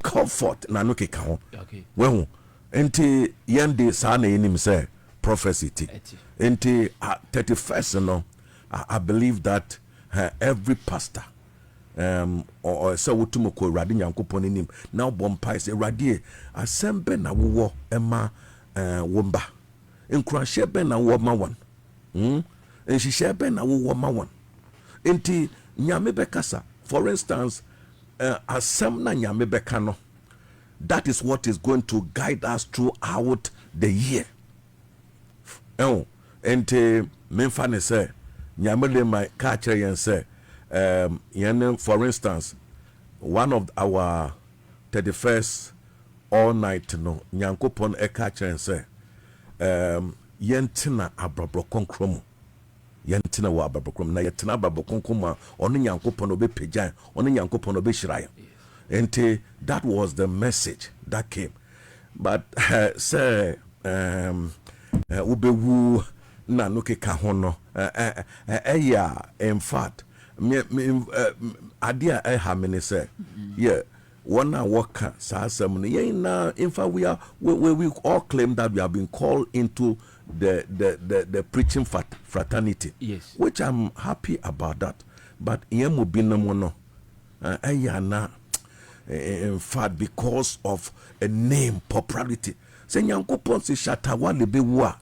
comfort na no keka ho Okay. Well, enti yende sa na enim say prophecy ti. Enti 31st no I believe that every pastor or say wotumo ko Awurade Nyankopon enim na bompa say Awurade asembe na wo ema womba enkurahye be na wo ma won enhihye be na wo ma won enti nyame bekasa for instance asem na nyame beka no that is what is going to guide us throughout the year enti memfa ne say nyame le my ka kire yen say for instance one of our 31st all night no Nyankopon eka kire say yentina abrabro konkrom yentina wa abrabro konkrom na yentina abrabro konkrom a ono Nyankopon obepejan ono Nyankopon obehirayan ente that was the message that came but say ubewu na no keka ho no in fact adia ha me say yeah one worker in fact we all claim that we have been called into the preaching fraternity, yes, which I'm happy about that, but in fact because of a name popularity say Nyankopon se shatawale bewa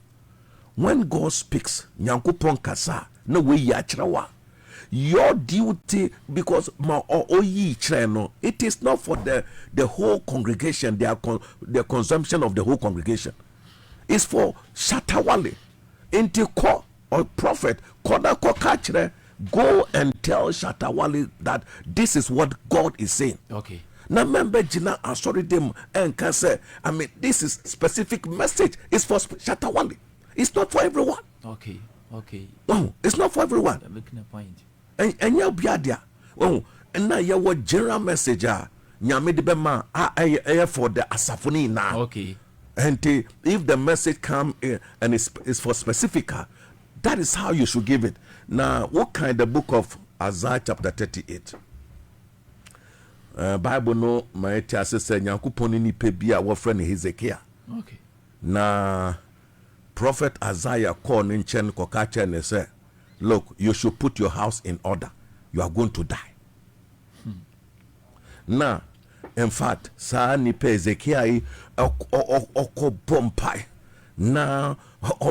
when God speaks Nyankopon kasa no we ya chirawa your duty because it is not for the whole congregation, the consumption of the whole congregation. It's for Shatawale. Into ko or prophet koda ko kachre go and tell Shatawale that this is what God is saying. Okay. Now remember Jina sorry them and can say I mean this is specific message. It's for Shatawale. It's not for everyone. Okay. Oh, it's not for everyone. I'm making a point. And you be there. Oh, and now you what general message nyame de be ma for the asafoni now. Okay. And if the message come and is for specific, that is how you should give it. Now, what kind of book of Isaiah chapter 38? Bible no my tia say Nyankopon ni pe bia wo friend Hezekiah. Okay. Na prophet Isaiah called in chen kokache and say, look, you should put your house in order. You are going to die. Now, in fact, sa ni pe Ezekiel oko bompai. Now,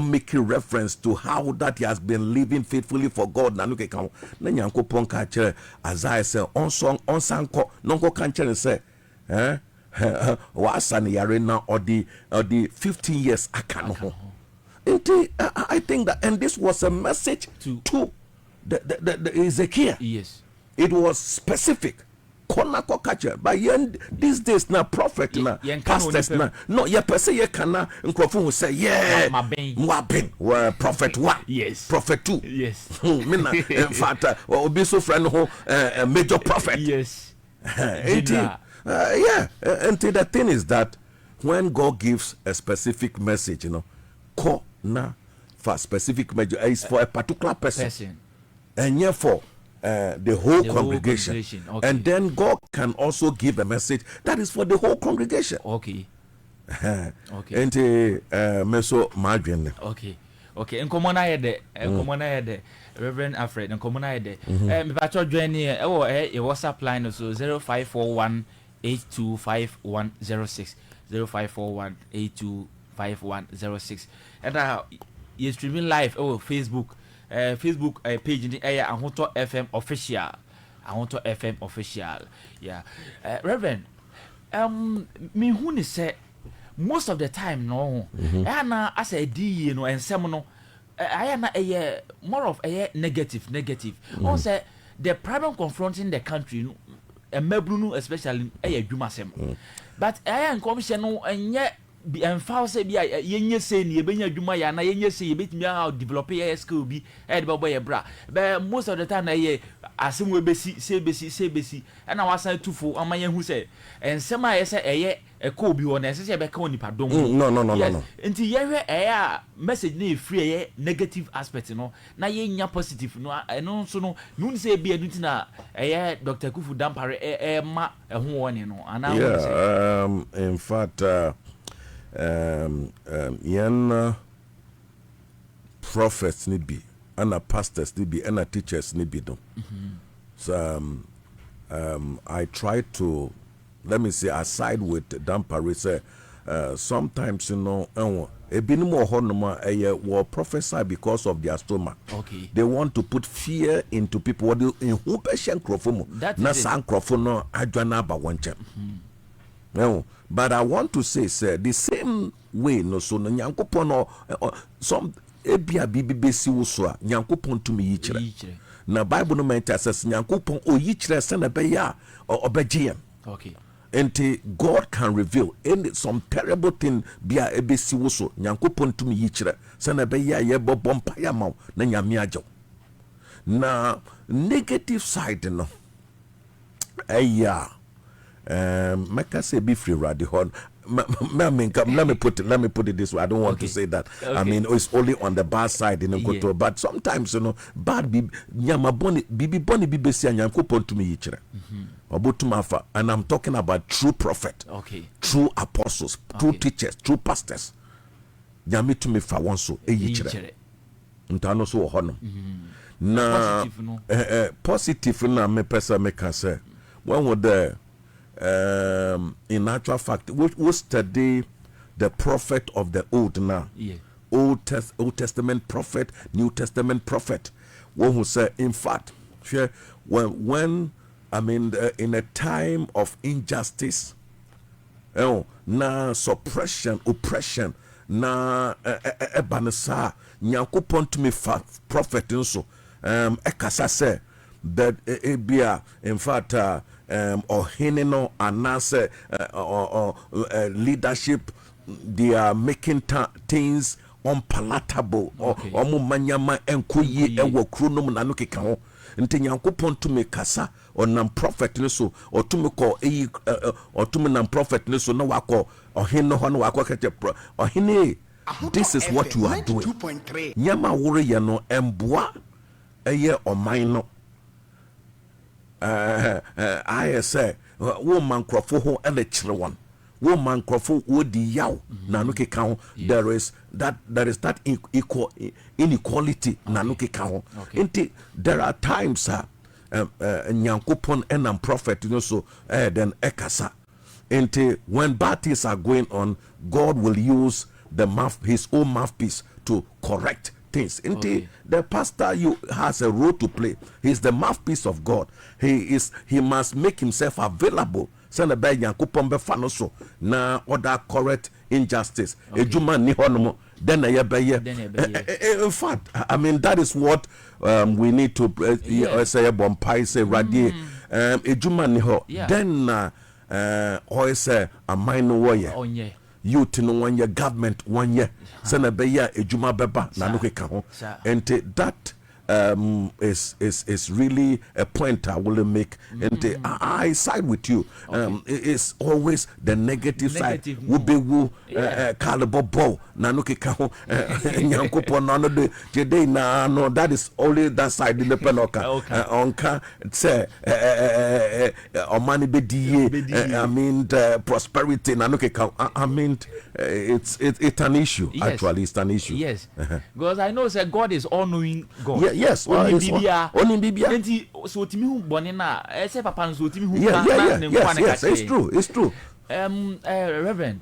making reference to how that he has been living faithfully for God. Na nuke kan na Nyankopon ka kire Isaiah say on sanko nonko kan kire say wa asan yare na odi 15 years aka no ho. I think that, and this was a message to the Ezekiel. Yes, it was specific. But these days now, prophet now, pastors now, no, yeah, per se, you can who say, yeah, Mwabin, prophet one, yes, prophet two, yes, in fact, or be so friend who a major prophet, yes, yeah, and the thing is that when God gives a specific message, call now for specific message is for a particular person. And therefore the whole congregation. Okay. And then God can also give a message that is for the whole congregation. Okay. Okay. And meso margin. Okay. And common I had Reverend Alfred and common I had me bacho join here a WhatsApp line so 0541 825106 0541 825106 and you're streaming live Facebook page in the area Ahonto FM official yeah Reverend me who ni say most of the time no na as a D and some no I na more of a negative on say the problem confronting the country and mebruno especially adwumasem but I am commission no and yet bi emfa say bi yenye say ni ebenya adwuma ya na yenye say ebetimi how develop your skill bi e de boy bra but most of the time na ye asem we besi say besi and na wasan tufo amanye hu say ensem a ye say eye eko bi ho na ese say be ka onipa dom no nti ye hwe eye message na free eye negative aspect no na ye nya positive no eno so no nu say bi edu na eye Dr. Kufu Dampare ma ho woni no ana in fact yan prophets ni bi and pastors ni bi and teachers ni bi do. So I try to, let me say, aside with Dampare, say sometimes ebinim will prophesy because of their stomach. Okay. They want to put fear into people. What do in who patient crofomo? Na san crofono adwana ba wanche. No, but I want to say, sir, the same way no so no nyankopon no some ebia bibibesi wo so a nyankopon tumi yikyere. Na Bible no ment says nyankopon oyikyere se na be ya obegye. Okay. And God can reveal in some terrible thing bia ebesi wo so nyankopon tumi yikyere se na be ya ye bobompa ya ma na nyame agyew. Na negative side no make us say be free radical. Let me put it this way. I don't want to say that. Okay. I mean, it's only on the bad side in the but sometimes bad nyama boni bibi besi nyankopon to me yikyere. Obotumafa, and I'm talking about true prophet. Okay. True apostles, true teachers, true pastors. Nyame to me fa wonso yikyere. Ntano so hono. Na positive na me pesa me can say when we there in actual fact we study the prophet of the old now. Old Testament prophet, New Testament prophet. One who said, in fact, when I mean in a time of injustice, na suppression, oppression, na ebanesa, nyankopon to me prophet nso ekasa say that ebia in fact or hineno anase or leadership, they are making things unpalatable or manyama enkoye ewo kronum na no keka ho nti nyankopon to me kasa or nam prophet ne so or to me call or to me nam prophet ne so no wako or hinno ho no wako kete or hine this is what you are doing nyama wore ye no emboa eye oman no I say woman crofo ho ele kire won woman crofo wodi yaw na no keka ho there is that inequality na no keka ho enti there are times nyankopon enam prophet so then ekasa enti when bad things are going on, God will use his own mouthpiece to correct things. The pastor has a role to play. He's the mouthpiece of God. He must make himself available. Send a bad yankupon befano so na other correct injustice. Ejuma ni honomo. Then in fact, I mean that is what we need to say bompai say radie. Ejuma ni ho. Then or say a minor warrior. Youth no 1 year, government 1 year. Send a beya ejuma beba na no keka ho. And that is really a point I will make. And I side with you. It's always the negative side. Wubewu kalibobo na no keka ho. Nyankopon na no de jede na no, that is only that side in the penoka. Onka say omani bediye. I mean the prosperity na no keka. I mean it's an issue. Actually it's an issue. Yes. Because I know that God is all knowing God. Yes, only Bibia. So timi hu bone na say papa so timi hu yes, it's true. Reverend,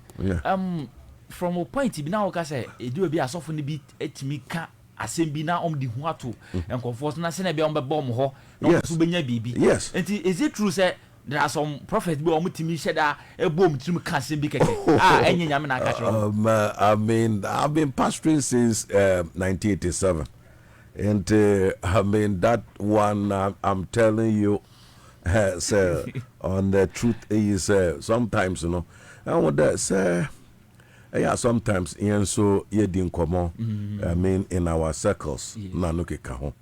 from a point bi na o ka say edu bi asofo ne bi etimi ka asem bi na di hu ato enkonfo na se na bi be bom ho na so benya bibi. Yes. Enti is it true say there are some prophets bi o mutimi sheda ebom timi ka asem bi keke enye nyame na ka kire. I mean I've been pastoring since 1987. And I mean that one I'm telling you sir, on the truth is sometimes I want that say Yeah, sometimes yen so ye din komo. I mean, in our circles, na no keka ho.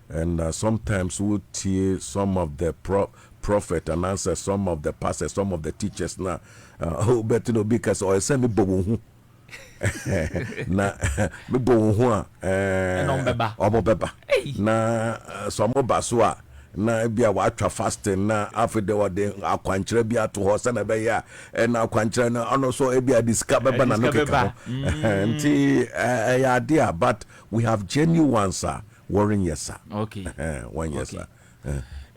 And sometimes we hear some of the prophet and answer some of the pastors, some of the teachers na better no because or send me bo na me bo hu a obeba na some baso a na bia wa atwa fasting na afide wode akwankyere bia to ho se na be ya na akwankyere na ono so e bia discover baba na no keka nti ya dia but we have genuine ones worrying yes sir. Okay. One yes sir.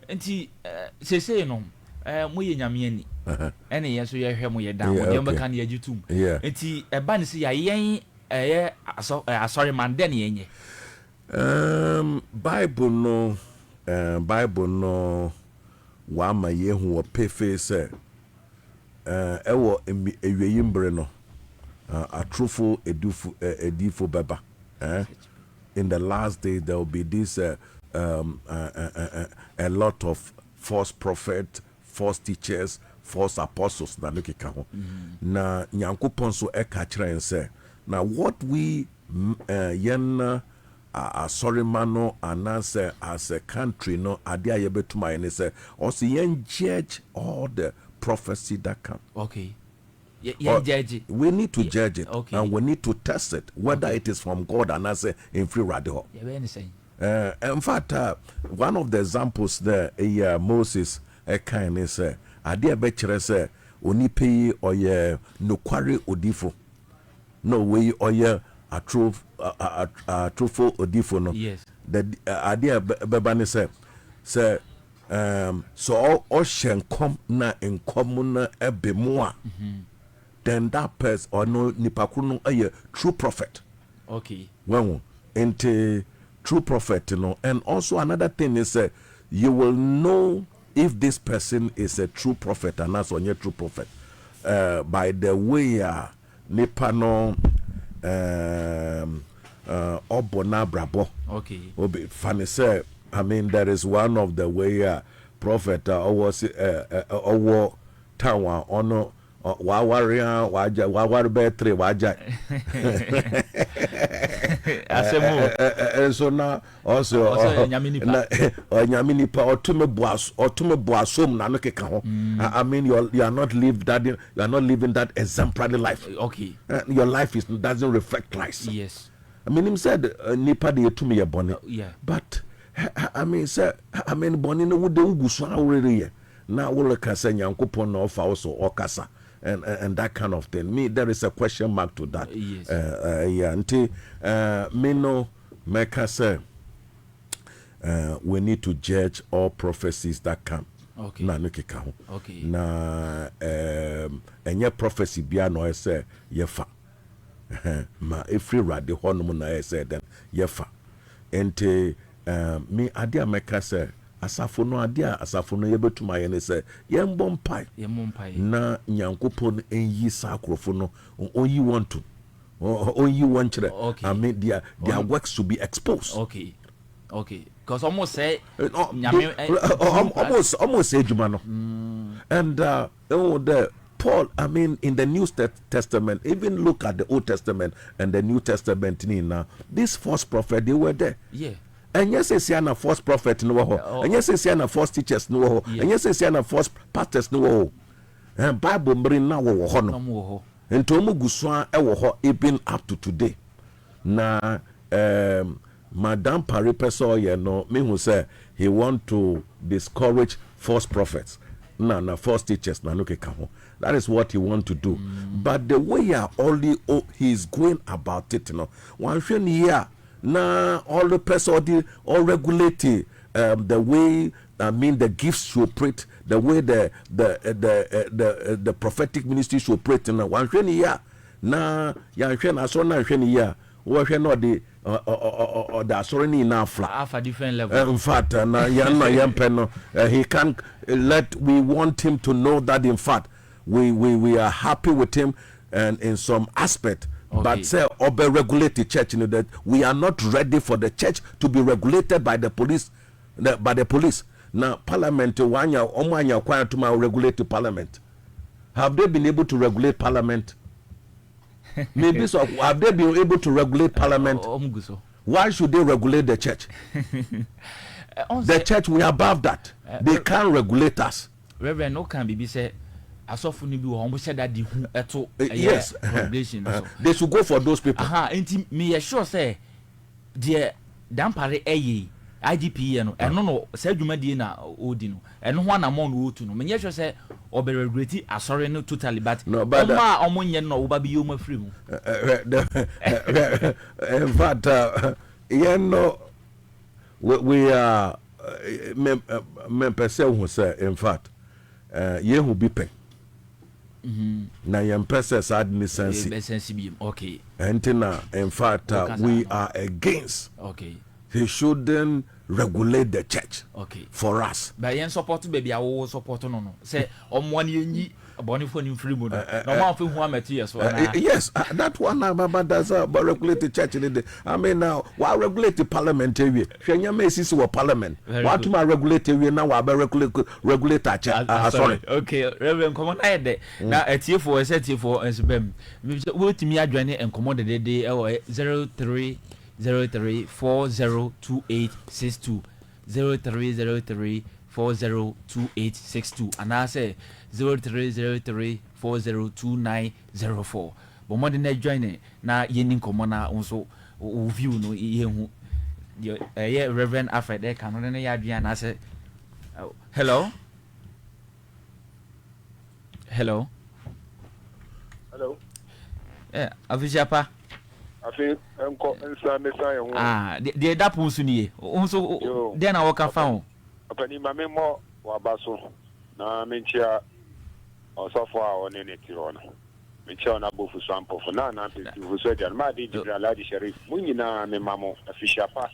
Nti say no mo ye nyame ani ene yeso ye hwe mo ye dan mo dem ka na ye gitum nti eba ne se ya yen sorry man den yenye Bible no wa ma ye hu o pefe se ewo eweyimbre no atrofo edifo baba in the last day there will be this a lot of false prophets, false teachers, false apostles na nokeka ho na nyankopon so e ka kire nse na what we yen sorry mano anase as a country no ade ayebetuma yen say also yen judge all the prophecy that come. Okay. Judge it. We need to judge it, okay. And we need to test it whether it is from God and as in free radio. In fact, one of the examples there, Moses, kind is idea bechere say onipe oye nokware odifo, no way oye a truthful odifo no. Yes. The idea bebani say so all shen come na in common ebemua. Then that person or no nipakunu a true prophet. Okay. Well, into true prophet, you know. And also another thing is you will know if this person is a true prophet and that's on your true prophet by the way nipano obona brabo. Okay. Obi funny say I mean there is one of the way prophet was town ono wawari betri waja so now also nyamini pa otume boasom na no keka ho. I mean you are not living that exemplary life. Okay. Your life doesn't reflect Christ. Yes. I mean him said nipa de etumi ye bone. Yeah. But I mean bone no would uguso awrere na wo ka say nyankopon na ofa wo so okasa. And that kind of thing. Me, there is a question mark to that. Yes. Yeah. Until me no make us say we need to judge all prophecies that come. Okay. Na nukeka ho. Okay. Na enye prophecy bia no say yefa. Ma every radio honum na say then yefa. Ente me adia make us say asafo no adia asafo no yebetuma ye ne se yembo mpai na nyankopon enyi sakrofo no onyi want to onyi want chere. Okay. I mean their works to be exposed. Okay because almost say almost say juma no. And the Paul, I mean in the New Testament, even look at the Old Testament and the New Testament now, these false prophets they were there. Yeah. And yes, it's a false prophet no ho. And yes, it's a false teachers no ho. And yes, it's a false pastors no ho. And Bible bring now wo ho no. And to mu gusua e wo ho even up to today. Na Madam Paripeso ye no me who say he want to discourage false prophets. Na false teachers na no keka ho. That is what he want to do. But the way he's going about it, you know. One thing here na all the person all regulate the way I mean the gifts should operate, the way the prophetic ministry should operate. Na one thing here na ya hwe na so na hwe ni here wo hwe no the sorry ni na fla a different level. In fact na yempe no he can we want him to know that in fact we are happy with him and in some aspect. Okay. But say obe regulate the church, you know, that we are not ready for the church to be regulated by the police. Now parliament omanya kwanya to regulate the parliament. Have they been able to regulate parliament? Maybe so have they been able to regulate parliament? Why should they regulate the church? The church, we are above that. They can't regulate us. Reverend, no can be said. Asofo ni bi wo hom said that the hu eto yes regulation so they should go for those people. Enti me sure say the dampare eye IGP no eno no say dwuma die na odi no eno ho anamon no otu no me sure say obe regulate asore no totally but no but omonye no wo ba bi yo mafiri mu in fact you know we are me person who say in fact ye who be pen na yempese sad sense okay and in fact we are against okay he shouldn't regulate the church okay for us but yen support baby awo support no say omwani yenyi boni for nim free mu no no ma fe hu ameti yes yes that one about does but regulate the church in the I mean now why regulate the parliament we hwenya mesisi wo parliament why to ma regulate we now why regulate a church sorry okay reverend come on ahead na etiefo etiefo ensbem we timi adwane enkomo de 0303402862 0303402862 and I say 0303402904 but more than join na yeni nkomo na unso view no ye hu yeah reverend Alfred there kan no ya adwan na say hello Avijapa afi enko ensa mesa ye ho de da punsu ni unso de na wo ka fa ho apani mame mo wa baso na menchia osofo a woni ne tiro na menchia na bofu sampo fo na pe fu so dia ma di Alhaji Sharif munyina me mamo afishapa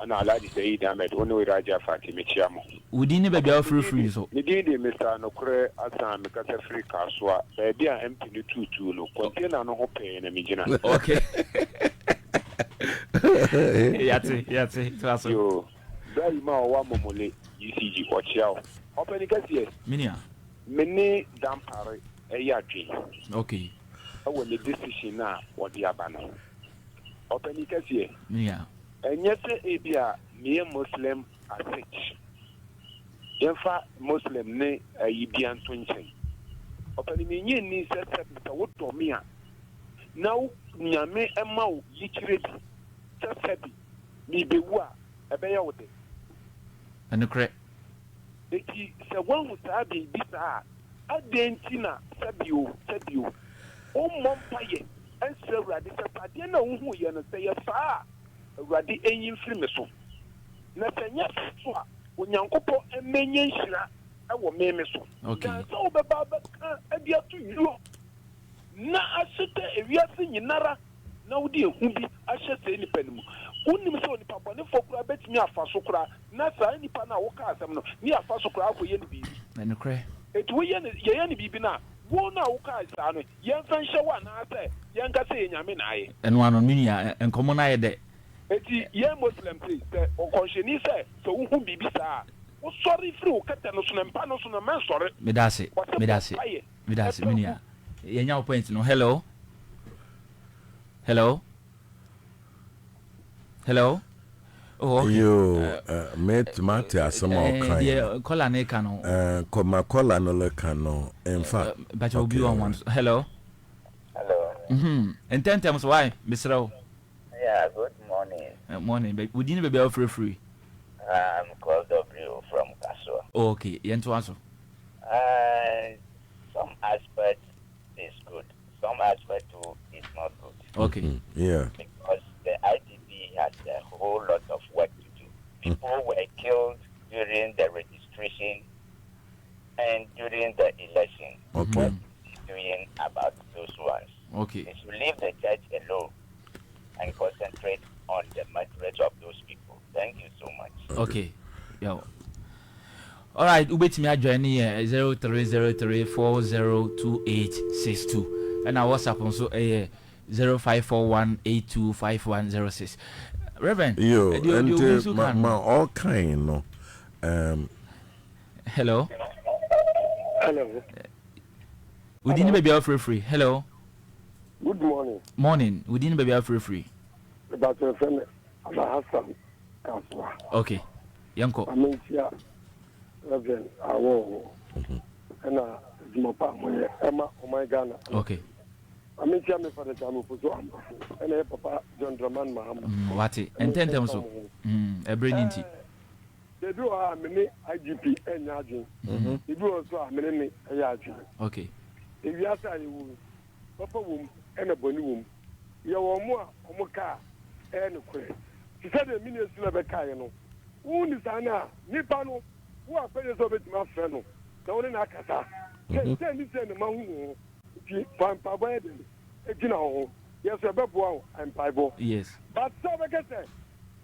ana Alhaji Said Ahmed onu Raja Fatima chiamo udi ni baby free so ni di Mr. Nokre asan me kasa free kaswa baby a MP ni tutu lo container no ho pe na mijina okay yati so yo dai ma wa momole UCG ko chiao openi kasie minia meni dampare eyadwe okay awo le decision na wodi abana openi kasie minia enyese ebia me Muslim asich yenfa Muslim ne ayibia ntonchen openi me nyi ni sese bisa woto me a na nyame ema wo yikire bi sese bi mi bewu a ebeya wode anukre eki se wan saa bi saa adentina sabio o mompaye ense urade se pade na wo hu ye no se ye saa urade enyin firi me so na senya so a onyankopo emenye nhira ewo meme so okay so beba beka abia to yuo na asete ewiase nyinara na wodi ehu bi ahye se nipa nimu unim so nipa bone fokura betimi afa so kura na sa nipa na wo ka asem no ni afa so kura akoye ni bibi anukre etu ye ni bibi na wo na wo ka sa no yen fa nhye wa na ase yen ka se nyame na aye eno ano minia enkomo na ye de eti ye Muslim please say o konsheni say so wo hu bibi sa o sorry free o kete no so na mpa no so na men sorry medase minia yenya point no hello oh okay. You mate asama okan yeah call na ka no call na le kan no in fact but you be on one hello and 10 times why Mr. Yeah, good morning. Morning baby we didn't be free I'm called W from Kaswa. Okay yento answer some aspect is good, some aspect too is not good. Okay. Yeah. Because the IDP has a whole lot of work to do. People were killed during the registration and during the election. Okay. What is doing about those ones? Okay. They should leave the church alone and concentrate on the matters of those people. Thank you so much. Okay. Yo. All right, ubetimi adjoin here 0303402862 and our WhatsApp also 0541825106. Reverend, yo and my all kind no hello we didn't be free hello Good morning. Morning. We didn't be free. About your friend, Hassan Kaswa. Okay. Yanko. I mean, yeah, Reverend, I will. And Jumapa, Emma, oh my Ghana. Okay. I mean, tell me for the time of Papa, and Papa John Draman, What? And 10 times so. A brilliant. They do a mini IGP and Yajin. They do also a mini Yajin. Okay. If you ask you, Papa womb and a bonny womb, you are more Omoka and a quay. She said the minister of a Kayano. Who is Anna, Nipano, who are paying of it, my friend. The only Nakata. Send the mountain. Papa, you know, yes, a bebo and Bible. Yes. But so I guess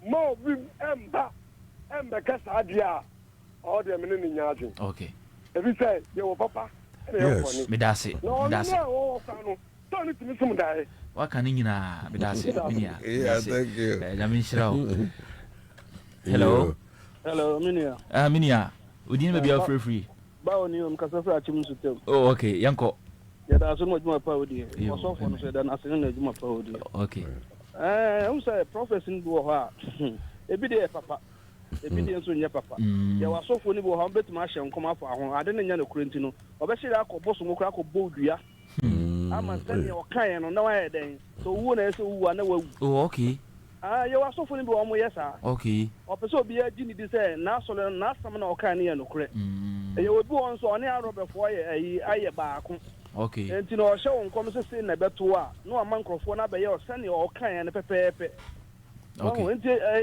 more with Emba Casadia or the men in Yajin. Okay. If you say, your papa, yes, Medasi. No, That's no, don't it to me some day. what can you na Medasi? Yeah, thank you. Hello. Hello, Minia. Minia. We didn't be free. Bow new and Casasa Chimusu. Oh, okay. Yanko. Yeah, that's so much more power. Was often said than as in my power. Okay. I'm sorry, prophecy in Boha. Every day, Papa. Every day, soon, Papa. There was so funny how bet Marsh and come up for home. I didn't know Corintino. Or Bessie, I could boss some crack of Bodia. I'm a sending your kind on no idea. So, one is who I know. Oh, okay. You are so funny, but yes, sir. Okay. Or so be a genie to say, now so not some or kind of no correct. You will go on so near Robert for a back. Okay. And you know, show on comes to say a better no a microphone up by your son or kind and pepe. Okay.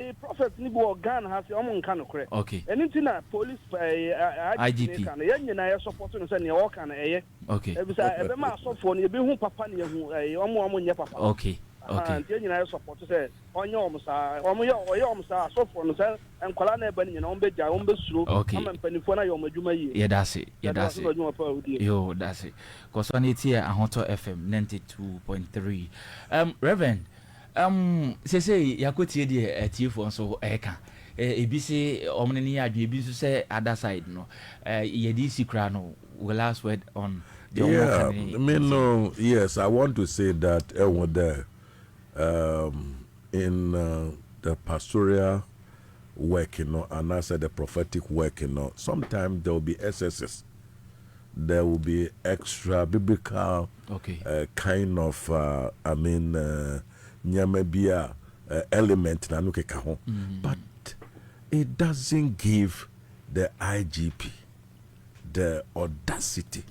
A prophet Nibo gun has your own kind of correct. Okay. And it's in a police IGP. And I support to send your kind of Okay. Every mass of phone, you be who papa who a woman papa. Okay. Okay. And I support to say on your massa, on your massa, so for and Colana Benny and Ombe Jambus. Okay. I'm Penifona, your Majuma. Yeah, that's it. Yeah, that's it. Yo, that's it. Because on it here, Ahonto FM 92.3. Reverend, say Yakuti a tea for so eka. ABC omni adwe say other side no. Yedisi crano will last word on the yes, I want to say that there in the pastoral work, and I said the prophetic work, sometimes there will be excesses. There will be extra biblical kind of nyamebia element but it doesn't give the IGP the audacity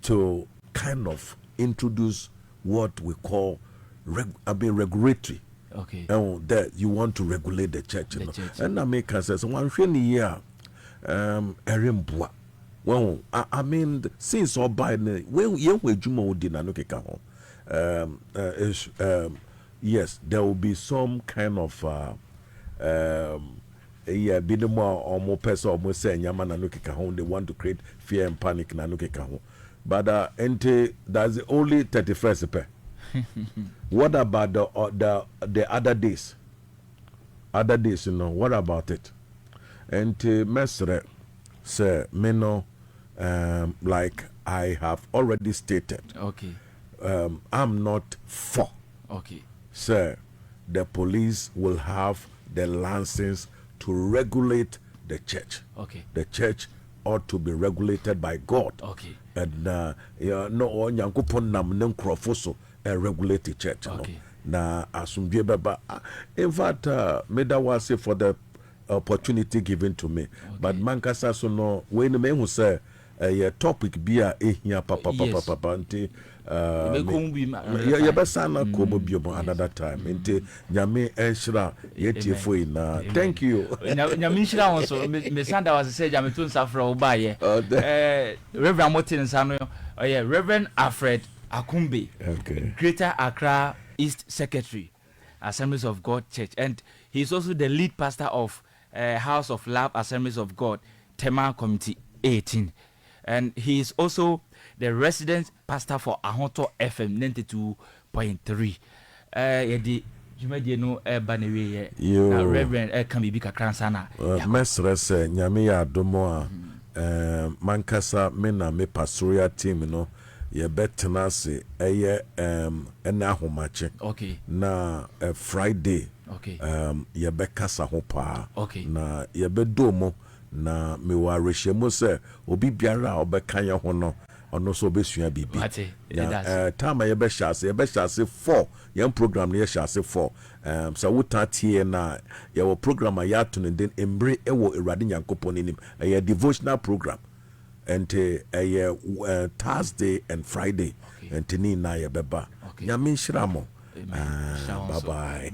to kind of introduce what we call regulatory. Okay. That you want to regulate the church. And I make says one year Erimbua. Well, I mean, since all by the when you Jumo did yes, there will be some kind of be the more or more person almost saying Yamana Nukika, they want to create fear and panic Nanukika. But that's the only 31st pay. What about the other days? Other days, what about it? And Mesre say, Meno, like I have already stated. Okay. I'm not for. Okay. Sir, the police will have the license to regulate the church. Okay. The church ought to be regulated by God. Okay. And no on yankupon nam nem krofoso regulate the church. Okay. Na asumdwe baba. In fact, meda was for the opportunity given to me. Okay. But mankasa so no when me who say a topic be a ehia papa nti yabasana komo bio another time nti nyame enhira yetiefo ina. Thank you. Nyame enhira also me sanda was say nyame tun safra oba ye Reverend Martin Sano Reverend Alfred Akumbe, okay. Greater Accra East Secretary, Assemblies of God Church, and he's also the lead pastor of House of Love Assemblies of God Tema Committee 18, and he is also the resident pastor for Ahonto FM 92.3. Yedi jumadi no banewe na Reverend can be kakransana mesre se nyame ya adomo a mankasa me na me pastoral team ye betena se eye ena homache okay na Friday okay ye be kasa ho pa okay na ye be domo na me wa rehye se obi biara obeka ye ho no ono so obesua bibi ya time ye be shase 4 yan program ye shase 4 so wuta tie na ye wo program ya to den embre e wo Awurade Nyankopon nim ye devotional program and Thursday and Friday and ni na ye beba nyame nhyiramo. Bye.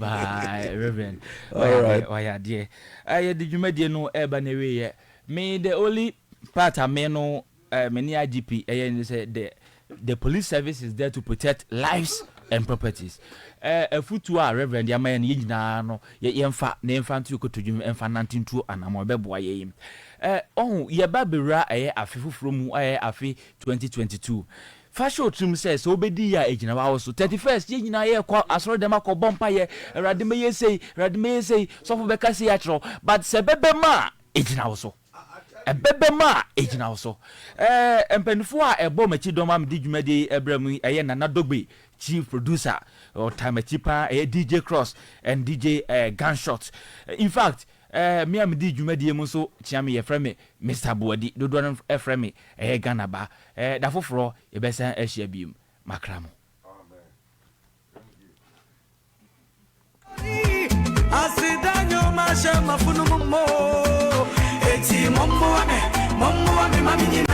Reverend. All right. Why dear? I did you media no eba newe. Me the only part I may know many IGP and say the police service is there to protect lives and properties. A futua Reverend Yaman Yina no ye emfa na emfa ntu ko todwum emfa nantin tu anamo beboa ye. Ye babira afi fufuro mu afi 2022. Fashion trim says obedi ya ejina wa so 31st ye nyina ye kwa asoro dem akọ bompa ye radime ye say so for beka say atro but se bebe ma ejina wo so bebe ma ejina wo so empanifo a ebo machi dom am di dwumade ebramu eye nana dogbe chief producer or time chipa DJ Cross and DJ Gunshot. In fact me am di dwumade mu so chiame ye frame Mr. Boadi dodo no frame me Ghana ba da foforo e besa ahia bium makramo. Asidanyo masha mafunu mo eti mommo ame mami